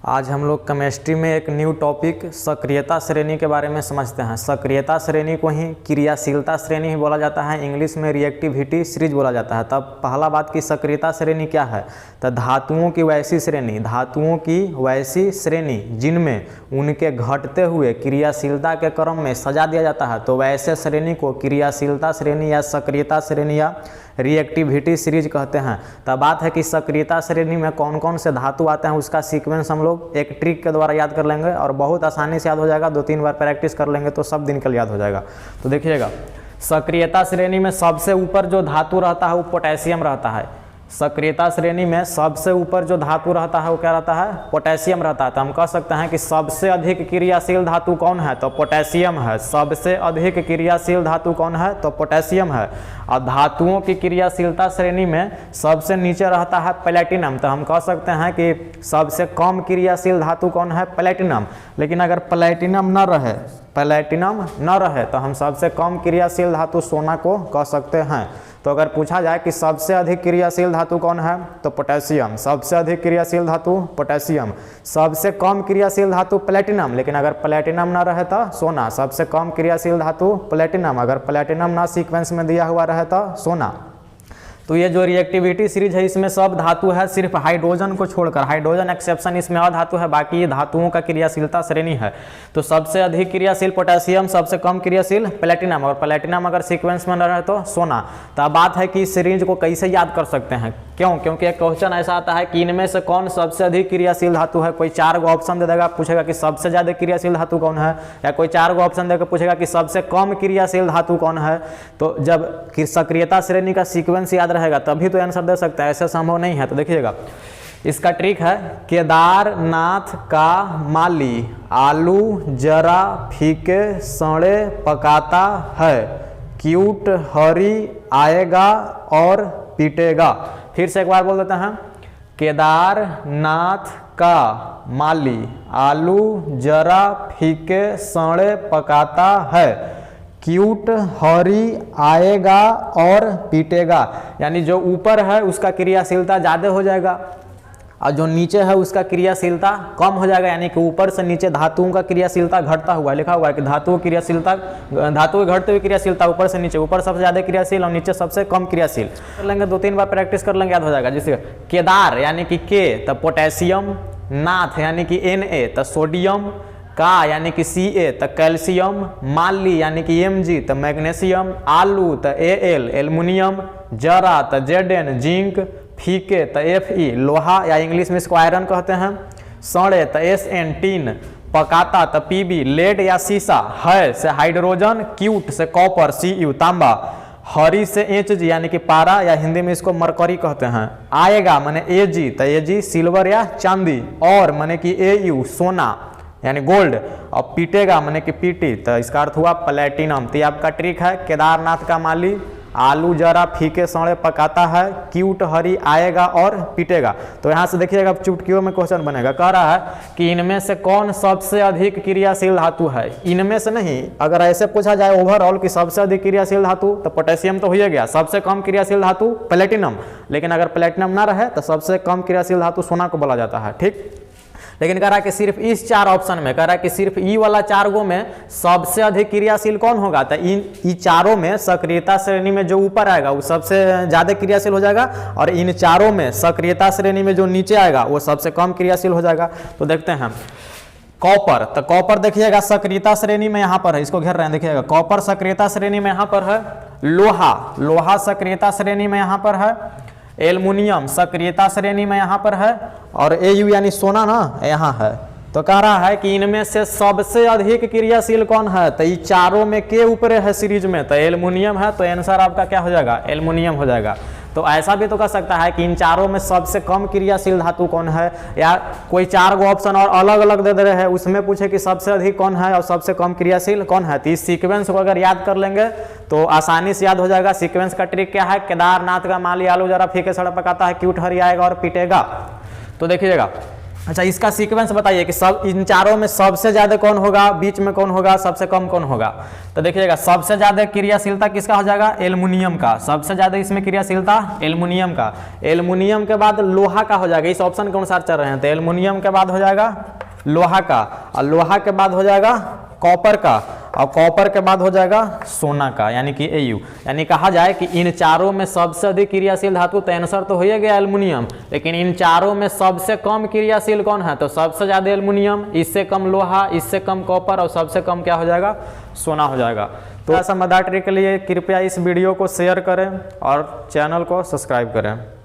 आज हम लोग केमिस्ट्री में एक न्यू टॉपिक सक्रियता श्रेणी के बारे में समझते हैं। सक्रियता श्रेणी को ही क्रियाशीलता श्रेणी ही बोला जाता है, इंग्लिश में रिएक्टिविटी सीरीज बोला जाता है। तब पहला बात की सक्रियता श्रेणी क्या है, तो धातुओं की वैसी श्रेणी, धातुओं की वैसी श्रेणी जिनमें उनके घटते हुए क्रियाशीलता के क्रम में सजा दिया जाता है, तो वैसे श्रेणी को क्रियाशीलता श्रेणी या सक्रियता श्रेणी या रिएक्टिविटी सीरीज कहते हैं। तब बात है कि सक्रियता श्रेणी में कौन कौन से धातु आते हैं, उसका सीक्वेंस हम लोग एक ट्रिक के द्वारा याद कर लेंगे और बहुत आसानी से याद हो जाएगा। 2-3 बार प्रैक्टिस कर लेंगे तो सब दिन के लिए याद हो जाएगा। तो देखिएगा, सक्रियता श्रेणी में सबसे ऊपर जो धातु रहता है वो पोटेशियम रहता है। सक्रियता श्रेणी में सबसे ऊपर जो धातु रहता है वो क्या रहता है, पोटेशियम रहता है। तो हम कह सकते हैं कि सबसे अधिक क्रियाशील धातु कौन है, तो पोटेशियम है। सबसे अधिक क्रियाशील धातु कौन है, तो पोटेशियम है। और धातुओं की क्रियाशीलता श्रेणी में सबसे नीचे रहता है प्लेटिनम। तो हम कह सकते हैं कि सबसे कम क्रियाशील धातु कौन है, प्लेटिनम। लेकिन अगर प्लेटिनम न रहे तो हम सबसे कम क्रियाशील धातु सोना को कह सकते हैं। तो अगर पूछा जाए कि सबसे अधिक क्रियाशील धातु कौन है, तो पोटेशियम। सबसे अधिक क्रियाशील धातु पोटेशियम। सबसे कम क्रियाशील धातु प्लेटिनम, लेकिन अगर प्लेटिनम ना रहे तो सोना। सबसे कम क्रियाशील धातु प्लेटिनम, अगर प्लेटिनम ना सीक्वेंस में दिया हुआ रहे तो सोना। तो ये जो रिएक्टिविटी सीरीज है इसमें सब धातु है, सिर्फ हाइड्रोजन को छोड़कर, हाइड्रोजन एक्सेप्शन, इसमें अधातु है, बाकी ये धातुओं का क्रियाशीलता श्रेणी है। तो सबसे अधिक क्रियाशील पोटेशियम, सबसे कम क्रियाशील प्लेटिनम, और प्लेटिनम अगर सीक्वेंस में न रहे तो सोना। तो अब बात है कि इस सीरीज को कैसे याद कर सकते हैं, क्यों? क्योंकि एक क्वेश्चन ऐसा आता है कि इनमें से कौन सबसे अधिक क्रियाशील धातु है। कोई 4 गो ऑप्शन दे देगा, पूछेगा कि सबसे ज्यादा क्रियाशील धातु कौन है, या कोई 4 गो ऑप्शन देकर पूछेगा कि सबसे कम क्रियाशील धातु कौन है। तो जब सक्रियता श्रेणी का सीक्वेंस याद रहेगा तभी तो आंसर दे सकता है, ऐसा संभव नहीं है। तो देखिएगा, इसका ट्रिक है, केदारनाथ का माली आलू जरा फीके सड़े पकाता है, क्यूट हरी आएगा और पीटेगा। फिर से एक बार बोल देते हैं, केदारनाथ का माली आलू जरा फीके सड़े पकाता है, क्यूट हरी आएगा और पीटेगा। यानी जो ऊपर है उसका क्रियाशीलता ज़्यादा हो जाएगा और जो नीचे है उसका क्रियाशीलता कम हो जाएगा। यानी कि ऊपर से नीचे धातुओं का क्रियाशीलता घटता हुआ लिखा हुआ है कि धातुओं क्रियाशीलता, धातु घटते हुए क्रियाशीलता ऊपर से नीचे, ऊपर सबसे ज़्यादा क्रियाशील और नीचे सबसे कम क्रियाशील। कर लेंगे, 2-3 बार प्रैक्टिस कर लेंगे, याद हो जाएगा। जैसे केदार यानी कि के, तो पोटेशियम, नाथ यानी कि Na, तो सोडियम, का यानी कि Ca, तो कैल्शियम, माली यानी कि Mg, तो मैग्नीशियम, आलू तो Al, एल्युमिनियम, जरा तो Zn, जिंक, फीके तो Fe, लोहा या इंग्लिश में इसको आयरन कहते हैं, सड़े तो Sn, टीन, पकाता तो Pb, लेड या शीशा, है से हाइड्रोजन, क्यूट से कॉपर, Cu, तांबा, हरी से Hg यानी कि पारा या हिंदी में इसको मरकरी कहते हैं, आएगा माने Ag, तो Ag सिल्वर या चांदी, और माने कि Au सोना यानी गोल्ड, और पीटेगा माने कि पीटी, तो इसका अर्थ हुआ प्लेटिनम। तो ये आपका ट्रिक है, केदारनाथ का माली आलू जरा फीके सड़े पकाता है, क्यूट हरी आएगा और पीटेगा। तो यहाँ से देखिएगा, चुटकियों में क्वेश्चन बनेगा, कह रहा है कि इनमें से कौन सबसे अधिक क्रियाशील धातु है। इनमें से नहीं, अगर ऐसे पूछा जाए ओवरऑल कि सबसे अधिक क्रियाशील धातु, तो पोटेशियम तो हो ही गया। सबसे कम क्रियाशील धातु प्लेटिनम, लेकिन अगर प्लेटिनम ना रहे तो सबसे कम क्रियाशील धातु सोना को बोला जाता है। ठीक, लेकिन कह रहा है कि सिर्फ इस 4 ऑप्शन में, कह रहा है कि सिर्फ ई वाला 4 गो में सबसे अधिक क्रियाशील कौन होगा, तो इन चारों में सक्रियता श्रेणी में जो ऊपर आएगा वो सबसे ज्यादा क्रियाशील हो जाएगा, और इन चारों में सक्रियता श्रेणी में जो नीचे आएगा वो सबसे कम क्रियाशील हो जाएगा। तो देखते हैं, कॉपर, तो कॉपर देखिएगा सक्रियता श्रेणी में यहाँ पर है, इसको घेर रहे हैं, देखिएगा कॉपर सक्रियता श्रेणी में यहाँ पर है, लोहा सक्रियता श्रेणी में यहाँ पर है, एल्युमिनियम सक्रियता श्रेणी में यहाँ पर है, और Au यानी सोना ना यहाँ है। तो कह रहा है कि इनमें से सबसे अधिक क्रियाशील कौन है, तो ये चारों में के ऊपर है सीरीज में, तो एल्युमिनियम है। तो आंसर आपका क्या हो जाएगा, एल्युमिनियम हो जाएगा। तो ऐसा भी तो कह सकता है कि इन चारों में सबसे कम क्रियाशील धातु कौन है, या कोई 4 गो ऑप्शन और अलग अलग दे दे रहे हैं, उसमें पूछे कि सबसे अधिक कौन है और सबसे कम क्रियाशील कौन है। तो इस सीक्वेंस को अगर याद कर लेंगे तो आसानी से याद हो जाएगा। सीक्वेंस का ट्रिक क्या है, केदारनाथ का माली आलू जरा फीके सड़े पकाता है, क्यूट हरी आएगा और पीटेगा। तो देखिएगा, अच्छा, इसका सीक्वेंस बताइए कि सब इन चारों में सबसे ज्यादा कौन होगा, बीच में कौन होगा, सबसे कम कौन होगा। तो देखिएगा सबसे ज्यादा क्रियाशीलता किसका हो जाएगा, एल्युमिनियम का। सबसे ज्यादा इसमें क्रियाशीलता एल्युमिनियम का। एल्युमिनियम के बाद लोहा का हो जाएगा, इस ऑप्शन के अनुसार चल रहे हैं। तो एल्युमिनियम के बाद हो जाएगा लोहा का, और लोहा के बाद हो जाएगा कॉपर का, और कॉपर के बाद हो जाएगा सोना का, यानी कि Au। यानी कहा जाए कि इन चारों में सबसे अधिक क्रियाशील धातु, तो आंसर तो हो ही गया एल्युमिनियम, लेकिन इन चारों में सबसे कम क्रियाशील कौन है, तो सबसे ज्यादा एल्युमिनियम, इससे कम लोहा, इससे कम कॉपर, और सबसे कम क्या हो जाएगा, सोना हो जाएगा। तो ऐसा मदद के लिए कृपया इस वीडियो को शेयर करें और चैनल को सब्सक्राइब करें।